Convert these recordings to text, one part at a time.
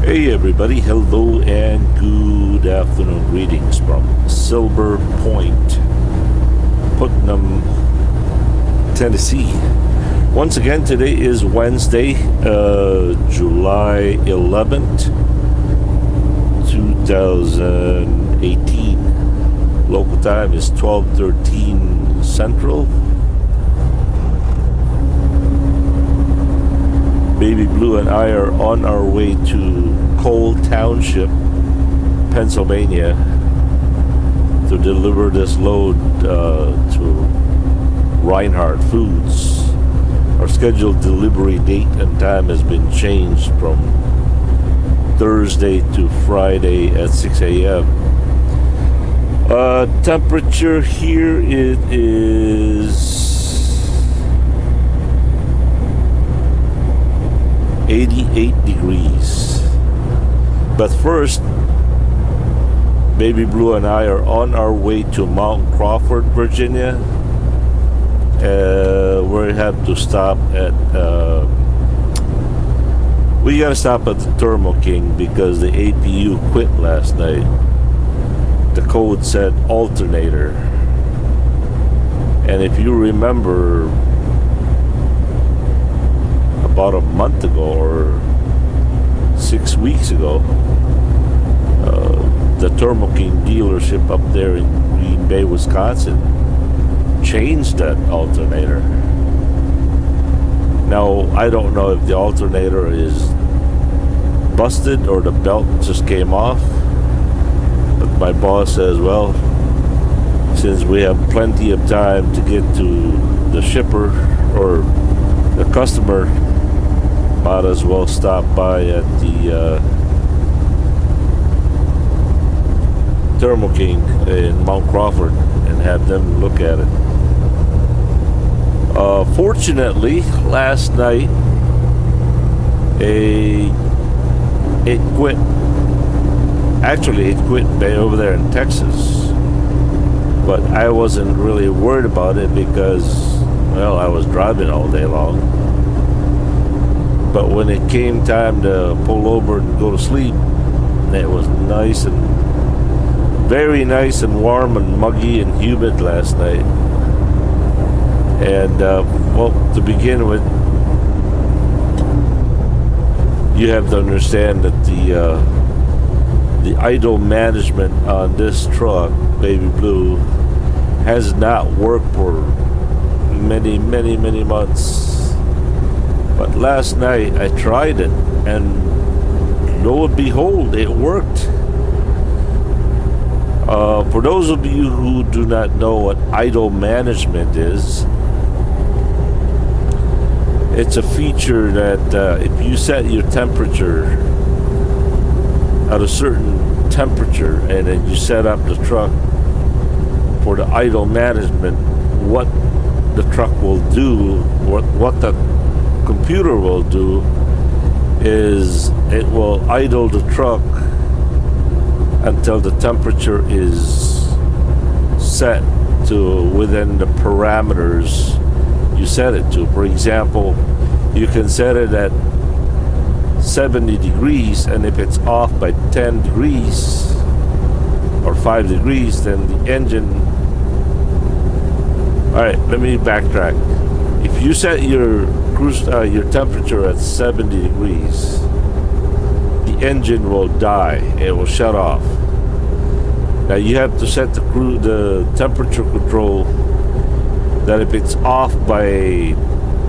Hey everybody, hello and good afternoon. Greetings from Silver Point, Putnam, Tennessee. Once again, today is Wednesday, July 11th, 2018. Local time is 12:13 Central. Baby Blue and I are on our way to Cole Township, Pennsylvania, to deliver this load to Reinhardt Foods. Our scheduled delivery date and time has been changed from Thursday to Friday at 6 a.m. Temperature here it is 88 degrees. But first, Baby Blue and I are on our way to Mount Crawford, Virginia. We have to stop at we gotta stop at the Thermo King because the APU quit last night. The code said alternator, and if you remember, about a month ago or 6 weeks ago, the Thermo King dealership up there in Green Bay, Wisconsin, changed that alternator. Now, I don't know if the alternator is busted or the belt just came off, but my boss says, well, since we have plenty of time to get to the shipper or the customer, might as well stop by at the Thermo King in Mount Crawford and have them look at it. Fortunately, last night it quit. Actually, it quit over there in Texas, but I wasn't really worried about it because, well, I was driving all day long. But when it came time to pull over and go to sleep, it was nice and very nice and warm and muggy and humid last night. And well, to begin with, you have to understand that the idle management on this truck, Baby Blue, has not worked for many months. But last night I tried it, and lo and behold, it worked. For those of you who do not know what idle management is, it's a feature that if you set your temperature at a certain temperature and then you set up the truck for the idle management, what the truck will do, what the computer will do is it will idle the truck until the temperature is set to within the parameters you set it to. For example, you can set it at 70 degrees, and if it's off by 10 degrees or 5 degrees, then the engine... Alright, let me backtrack. If you set your temperature at 70 degrees, the engine will die. It will shut off. Now you have to set the temperature control that if it's off by,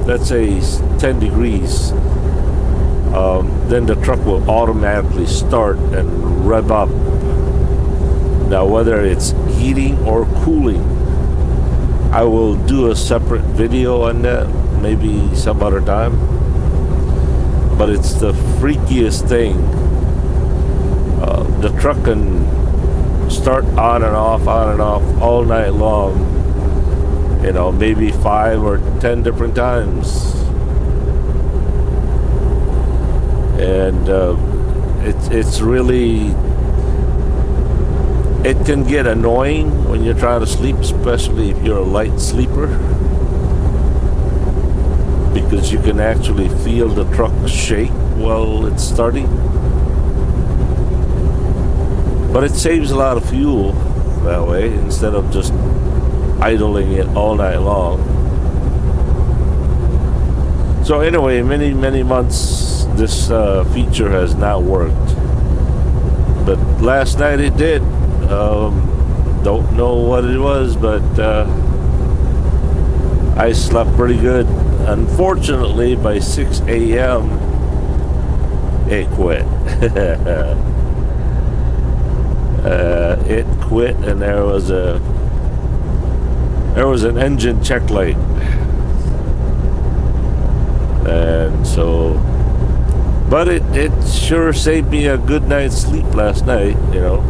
let's say, 10 degrees, then the truck will automatically start and rev up. Now whether it's heating or cooling, I will do a separate video on that maybe some other time, but it's the freakiest thing. The truck can start on and off all night long, you know, maybe 5 or 10 different times, and it's really, it can get annoying when you're trying to sleep, especially if you're a light sleeper, because you can actually feel the truck shake while it's starting. But it saves a lot of fuel that way instead of just idling it all night long. So anyway, many months this feature has not worked, but last night it did. Don't know what it was, but I slept pretty good. Unfortunately, by 6 a.m. it quit. It quit, and there was an engine check light, and so, but it sure saved me a good night's sleep last night, you know.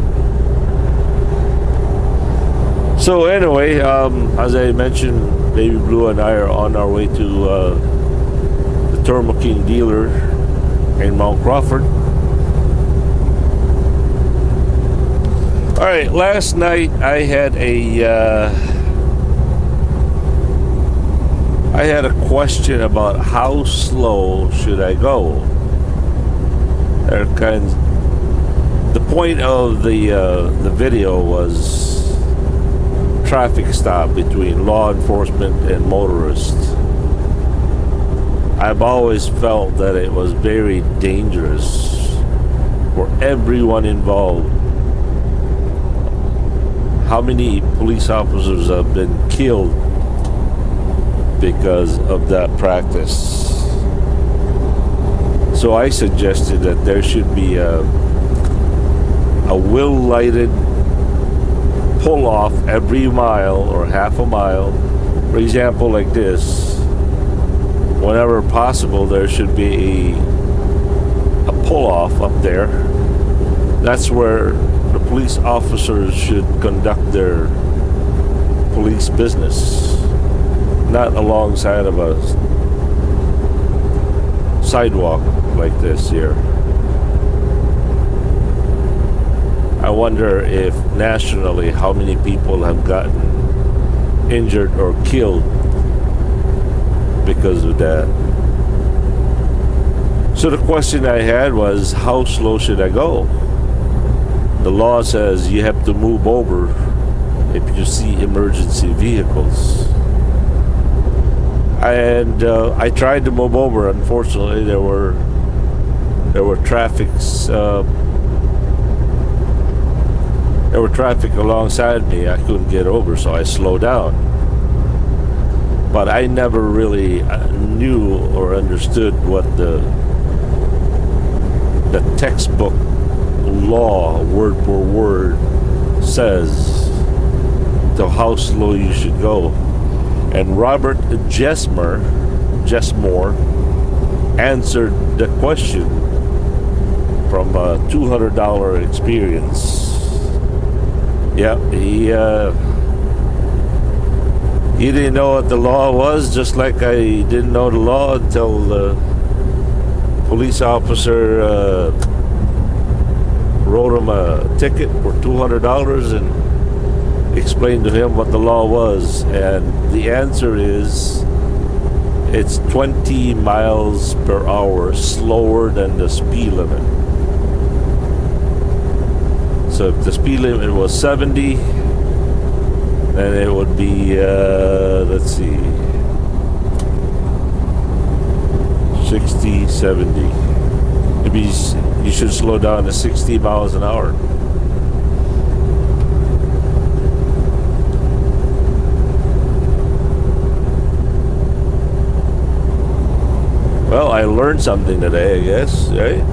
So anyway, as I mentioned, Baby Blue and I are on our way to the Thermo King dealer in Mount Crawford. All right, last night I had a question about how slow should I go. The point of the video was traffic stop between law enforcement and motorists. I've always felt that it was very dangerous for everyone involved. How many police officers have been killed because of that practice? So I suggested that there should be a well-lighted pull-off every mile or half a mile. For example, like this, whenever possible, there should be a pull-off up there. That's where the police officers should conduct their police business, not alongside of a sidewalk like this here. I wonder if nationally how many people have gotten injured or killed because of that. So the question I had was, how slow should I go? The law says you have to move over if you see emergency vehicles. And I tried to move over. Unfortunately, there were traffic alongside me. I couldn't get over, so I slowed down. But I never really knew or understood what the textbook law, word for word, says to how slow you should go. And Robert Jessmore answered the question from a $200 experience. Yeah, he didn't know what the law was, just like I didn't know the law until the police officer wrote him a ticket for $200 and explained to him what the law was. And the answer is it's 20 miles per hour slower than the speed limit. So if the speed limit was 70, then it would be, let's see, 60, 70. Maybe you should slow down to 60 miles an hour. Well, I learned something today, I guess, right?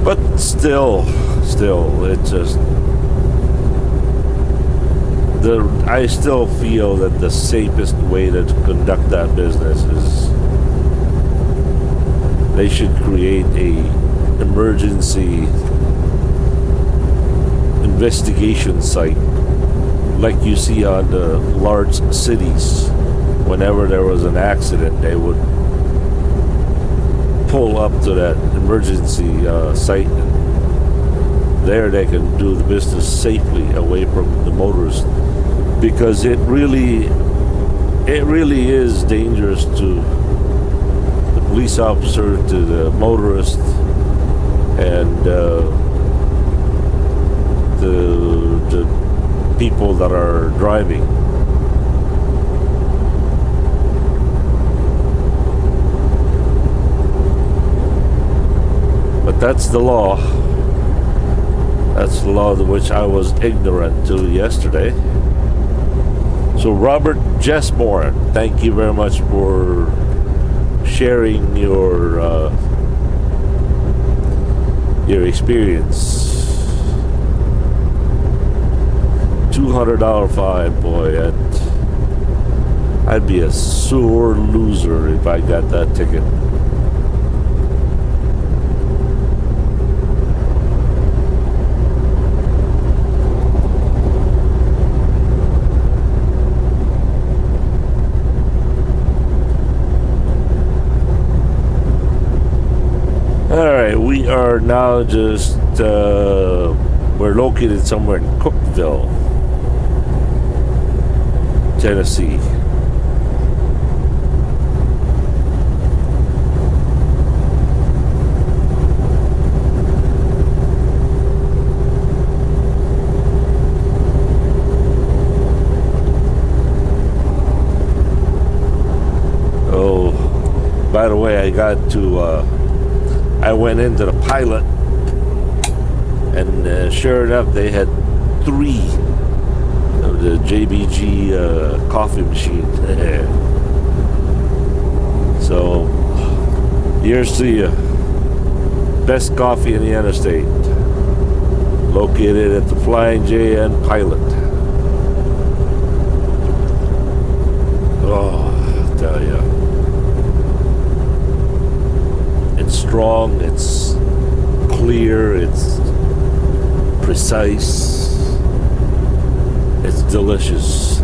But still, it just, I still feel that the safest way to conduct that business is they should create a emergency investigation site like you see on the large cities. Whenever there was an accident, they would pull up to that emergency site, and there they can do the business safely away from the motorists, because it really is dangerous to the police officer, to the motorist, and the people that are driving. But that's the law. That's the law to which I was ignorant to yesterday. So Robert Jessmore, thank you very much for sharing your experience. $200 fine, boy. I'd be a sore loser if I got that ticket. Alright, we are now just, we're located somewhere in Cookeville, Tennessee. Oh, by the way, I went into the Pilot, and sure enough, they had 3 of the JBG coffee machine. So, here's to you. Best coffee in the interstate, located at the Flying J and Pilot. Oh, I tell you. It's strong, it's clear, it's precise, it's delicious.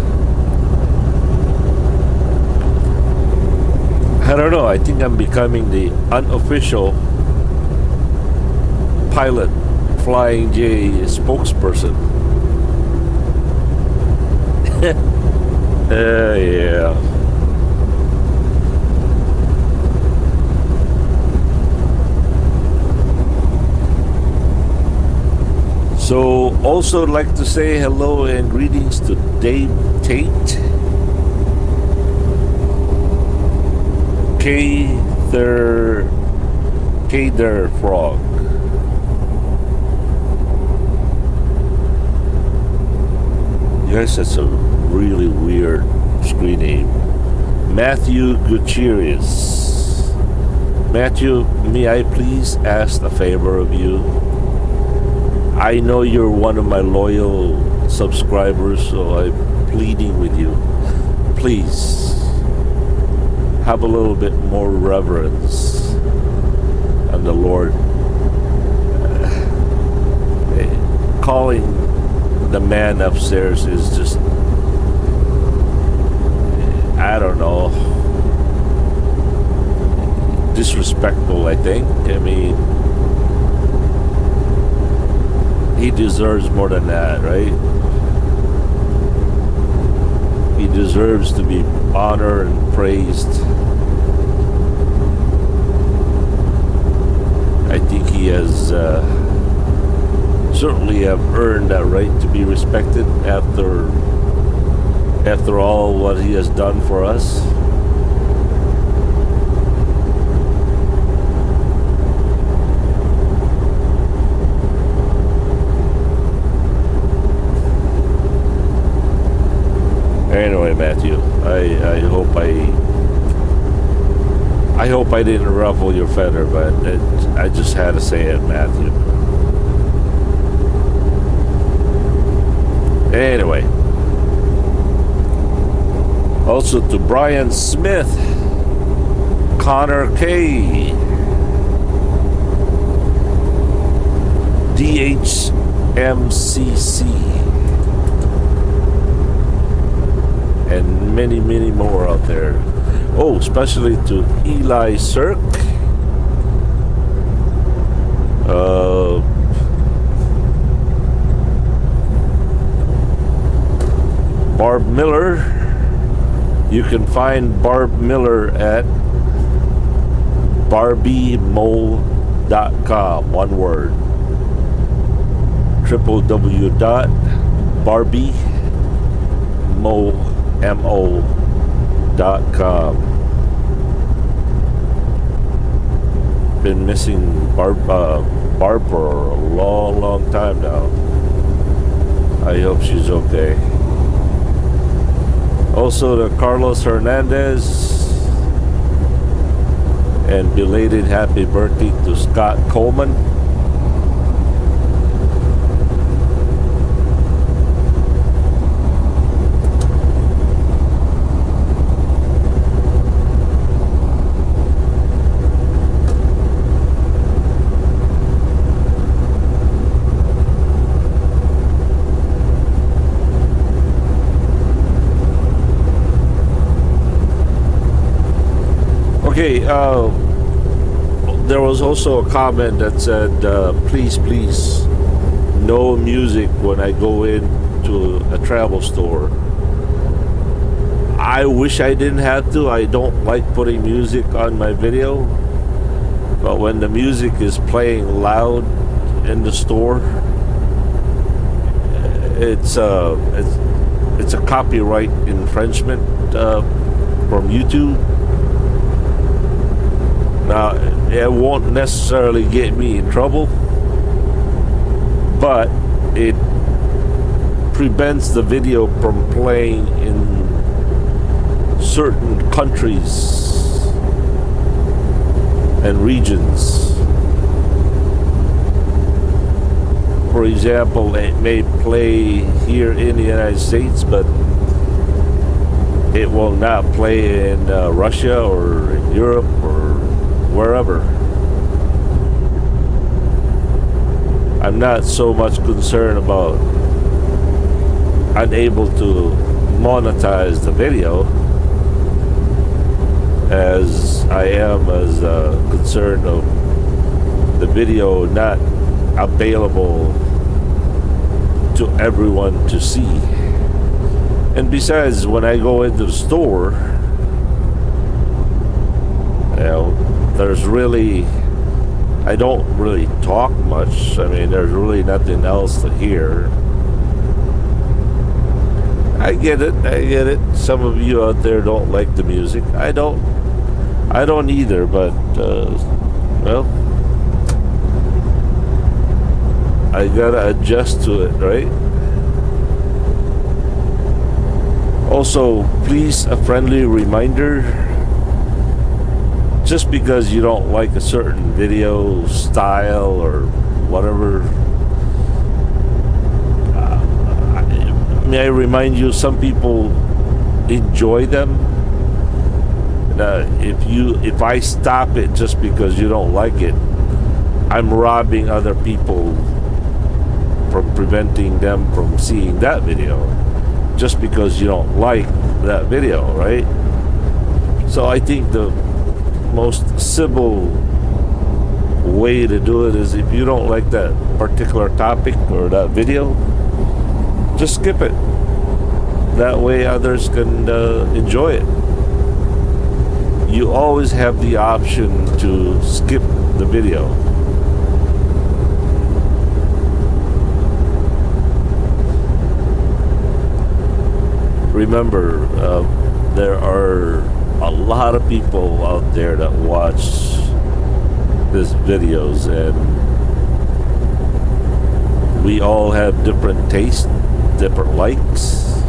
I don't know, I think I'm becoming the unofficial Pilot Flying J spokesperson. Yeah. So, also like to say hello and greetings to Dave Tate, Kader Frog, yes, that's a really weird screen name. Matthew Gutierrez. Matthew, may I please ask a favor of you? I know you're one of my loyal subscribers, so I'm pleading with you. Please, have a little bit more reverence on the Lord. Calling the man upstairs is just, I don't know, disrespectful, I think. I mean, he deserves more than that, right? He deserves to be honored and praised. I think he has certainly have earned that right to be respected after all what he has done for us. Anyway, Matthew, I hope I didn't ruffle your feather, but I just had to say it, Matthew. Anyway, also to Brian Smith, Connor K, DHMCC, and many, many more out there. Oh, especially to Eli Cirque, Barb Miller. You can find Barb Miller at Barbie Mole www.barbiemomo.com, one word. www.barbiemomo.com. Been missing Barb for a long time now. I hope she's okay. Also to Carlos Hernandez, and belated happy birthday to Scott Coleman. Okay, there was also a comment that said, please, no music when I go into a travel store. I wish I didn't have to. I don't like putting music on my video. But when the music is playing loud in the store, it's a copyright infringement from YouTube. Now, it won't necessarily get me in trouble, but it prevents the video from playing in certain countries and regions. For example, it may play here in the United States, but it will not play in Russia or in Europe or wherever. I'm not so much concerned about unable to monetize the video as I am concerned of the video not available to everyone to see. And besides, when I go into the store, I don't really talk much. I mean, there's really nothing else to hear. I get it. Some of you out there don't like the music. I don't either, but well, I gotta adjust to it, right? Also, please, a friendly reminder, just because you don't like a certain video style or whatever, may I remind you, some people enjoy them. If I stop it just because you don't like it, I'm robbing other people from preventing them from seeing that video just because you don't like that video, right? So I think the most civil way to do it is, if you don't like that particular topic or that video, just skip it. That way others can enjoy it. You always have the option to skip the video. Remember, there are a lot of people out there that watch these videos, and we all have different tastes, different likes,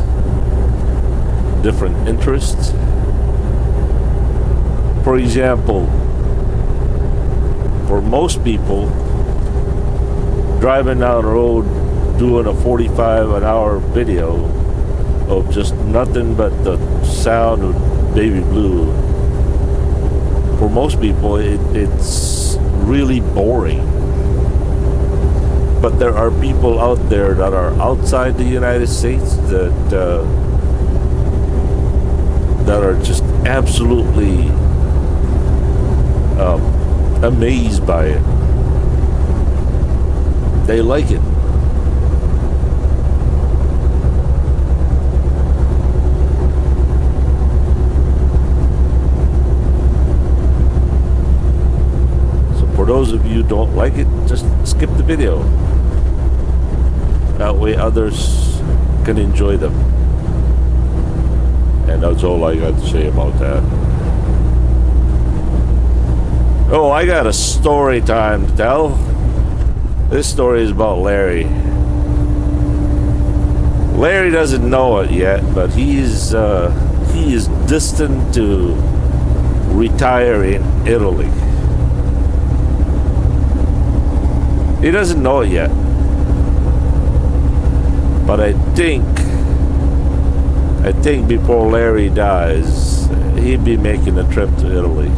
different interests. For example, for most people, driving down the road doing a 45-an-hour video of just nothing but the sound of Baby Blue, for most people it's really boring. But there are people out there that are outside the United States that are just absolutely amazed by it. They like it. those of you who don't like it, just skip the video. That way others can enjoy them. And that's all I got to say about that. Oh, I got a story time to tell. This story is about Larry. Larry doesn't know it yet, but he is destined to retire in Italy. He doesn't know it yet, but I think before Larry dies, he'd be making a trip to Italy.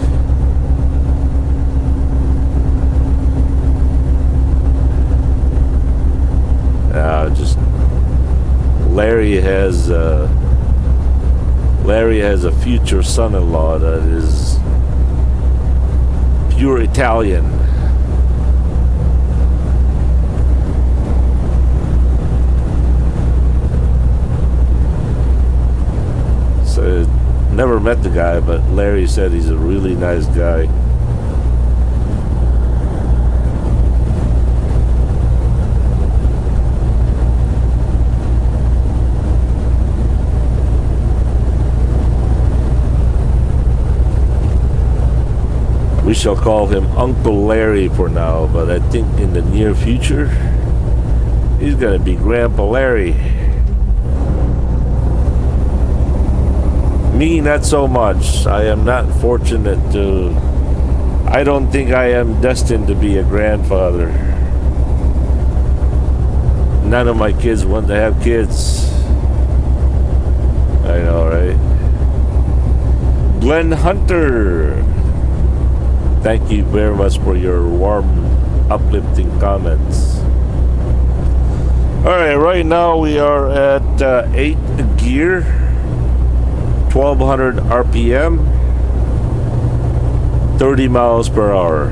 Just Larry has a future son-in-law that is pure Italian. So never met the guy, but Larry said he's a really nice guy. We shall call him Uncle Larry for now, but I think in the near future, he's gonna be Grandpa Larry. Me, not so much. I am not fortunate to... I don't think I am destined to be a grandfather. None of my kids want to have kids. I know, right? Glenn Hunter, thank you very much for your warm, uplifting comments. Alright, right now we are at 8th gear, 1200 RPM, 30 miles per hour.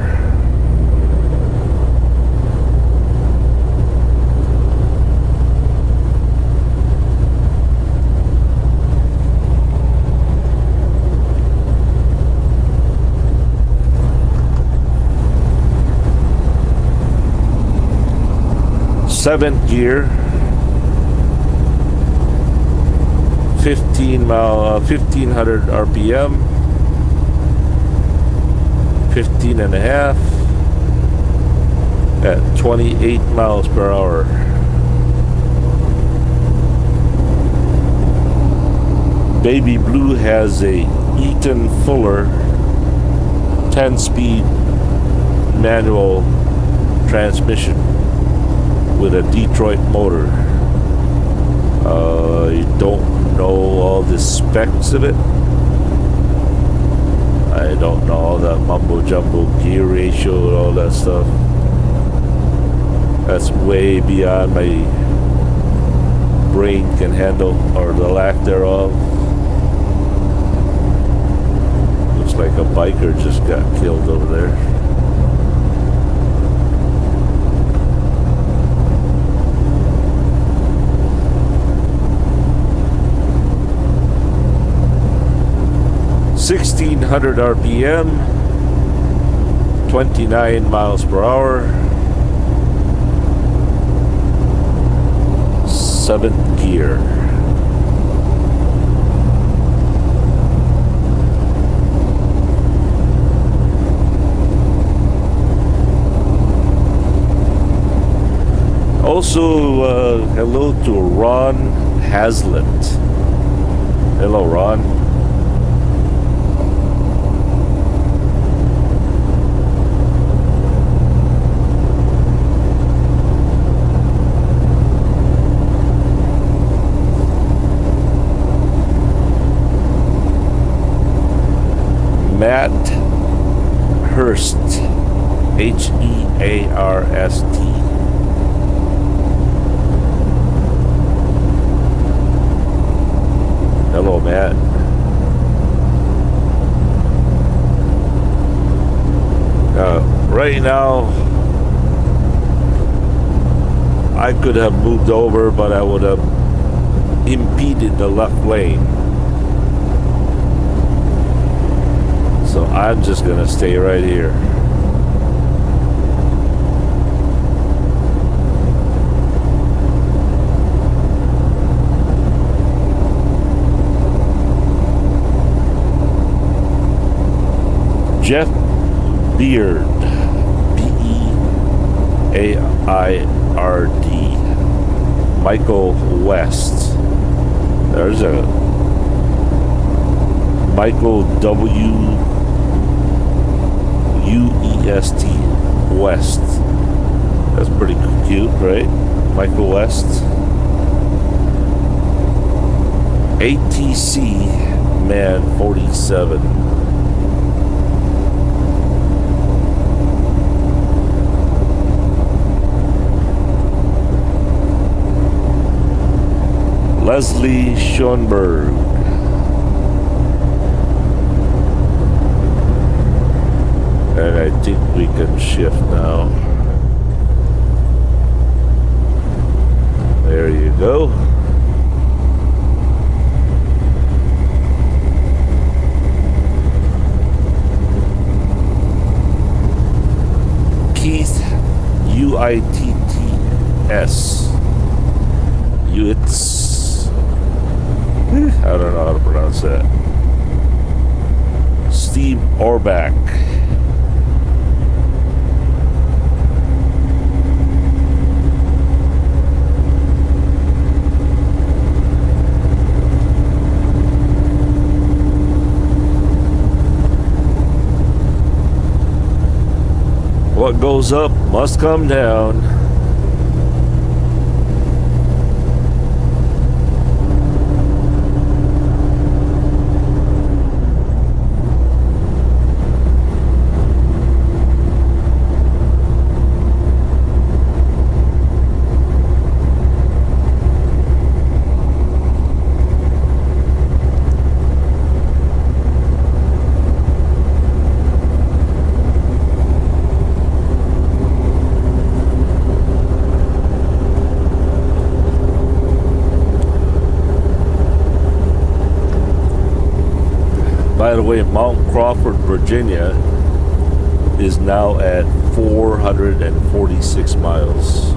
Seventh gear, 1500 RPM, 15 and a half at 28 miles per hour. Baby Blue has a Eaton Fuller 10-speed manual transmission with a Detroit motor. I don't know all the specs of it. I don't know all that mumbo jumbo gear ratio and all that stuff. That's way beyond my brain can handle, or the lack thereof. Looks like a biker just got killed over there. $1,600 RPM, 29 miles per hour, 7th gear. Also, hello to Ron Hazlitt. Hello, Ron. Matt Hurst, Hearst. Hello, Matt. Right now, I could have moved over, but I would have impeded the left lane. So I'm just gonna stay right here. Jeff Beard, Beaird. Michael West. There's a Michael WUEST West. That's pretty cute, right? Michael West. ATC Man 47. Leslie Schoenberg. And I think we can shift now. There you go. Keith UITTS. Uitts. I don't know how to pronounce that. Steve Orbach. What goes up must come down. By the way, Mount Crawford, Virginia is now at 446 miles.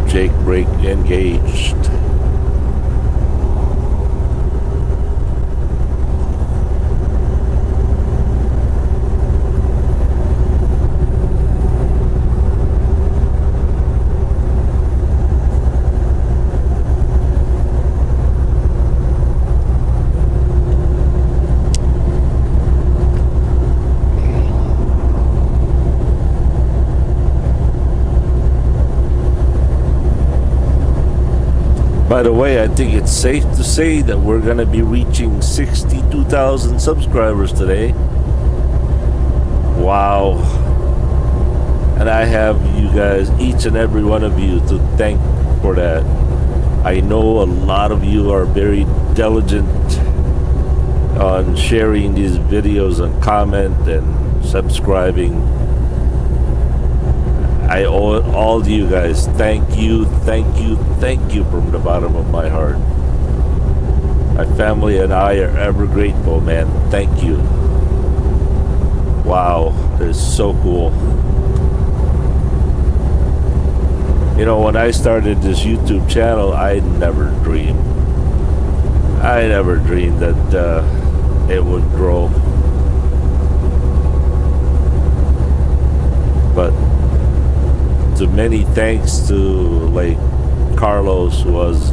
Jake brake engaged. By the way, I think it's safe to say that we're going to be reaching 62,000 subscribers today. Wow. And I have you guys, each and every one of you, to thank for that. I know a lot of you are very diligent on sharing these videos and comment and subscribing. I owe it all to you guys. Thank you, thank you, thank you from the bottom of my heart. My family and I are ever grateful, man. Thank you. Wow, that's so cool. You know, when I started this YouTube channel, I never dreamed that it would grow. But to many thanks to like Carlos, who has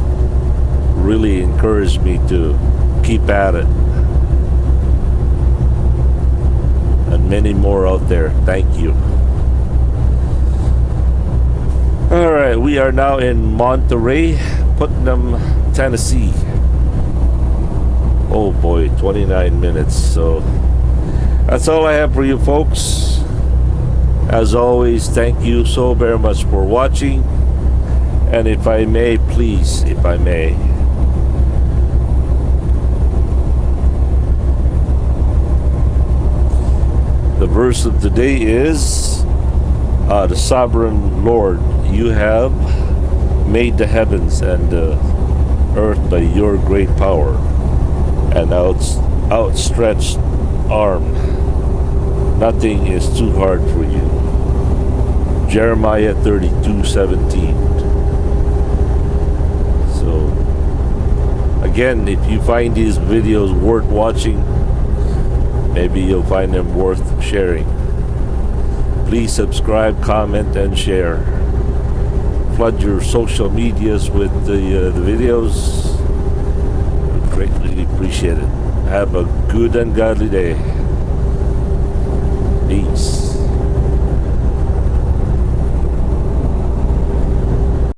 really encouraged me to keep at it, and many more out there. Thank you. All right, we are now in Monterey, Putnam, Tennessee. Oh boy, 29 minutes. So that's all I have for you folks. As always, thank you so very much for watching. And if I may, please, if I may, the verse of the day is the sovereign Lord, you have made the heavens and the earth by your great power and outstretched arm. Nothing is too hard for you. Jeremiah 32:17. So again, if you find these videos worth watching, maybe you'll find them worth sharing. Please subscribe, comment, and share. Flood your social medias with the videos. I greatly appreciate it. Have a good and godly day. Peace.